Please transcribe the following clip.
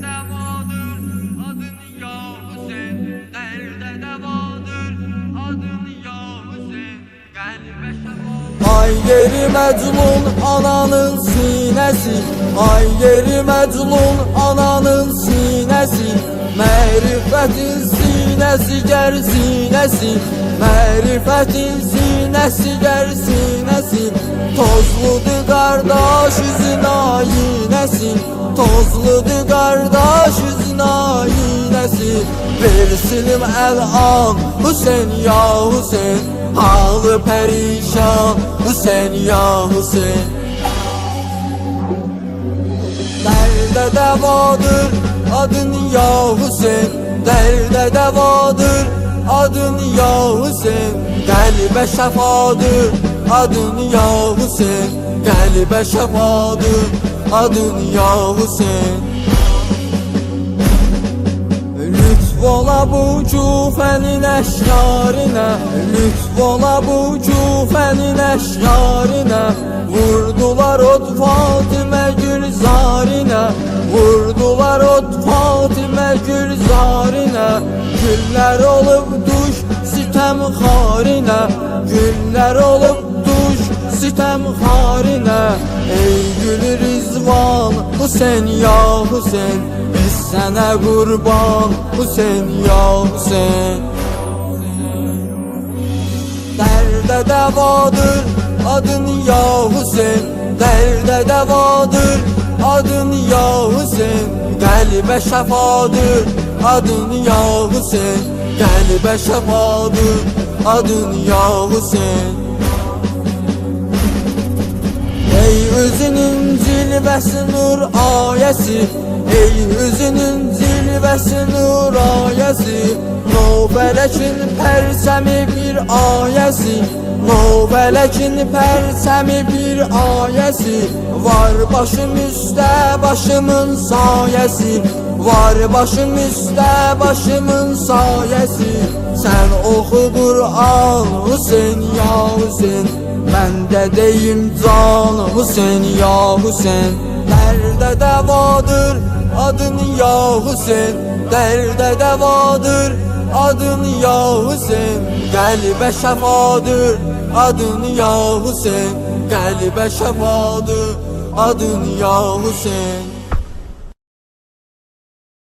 devadır, adın ya Hüseyin. Derde devadır, adın ya Hüseyin. Kalbe şefadır. Ay yeri Mecnun ananın sinesi, ay yeri Mecnun ananın sinesi, mərifətin sinesi gər sinesi, mərifətin sinesi gər sinesi, tozludur qardaş üzün ayinesi, tozludur qardaş üzün ayinesi. Versilim əl-an Hüseyin ya Hüseyin, halı perişan Hüseyin ya Hüseyin. Derde devadır adın ya Hüseyin, derde devadır adın ya Hüseyin. Kalbe şefadır adın ya Hüseyin, kalbe şefadır adın ya Hüseyin. Lütf ola bu cufənin əşyarinə, lütf ola bu cufənin əşyarinə. Vurdular od Fatimə Gülzarinə, vurdular od Fatimə Gülzarinə. Güller olub duş sitem xarinə, güller olub duş sitem xarinə. Ey gül Rizvan Hüseyin ya Hüseyin, biz sənə qurban Hüseyin ya Hüseyin. Derde devadır adın ya Hüseyin, derde devadır adın ya Hüseyin. Kalbe şefadır adın ya Hüseyin, kalbe şefadır adın ya Hüseyin. Ey özünün cilvəsi nur ayəsi, ey özünün cilvəsi nur ayəsi. Novələkin pərsəmi bir ayəsi, novələkin pərsəmi bir ayəsi. Var başım üstə başımın sayəsi, var başım üstə başımın sayəsi. Sən oxu Qur'an Hüseyin ya Hüseyin, mən də deyim can Hüseyin ya Hüseyin. Derde devadır adın ya Hüseyin, derde devadır adın ya Hüseyin. Kalbe şefadır adın ya Hüseyin, kalbe şefadır adın ya Hüseyin.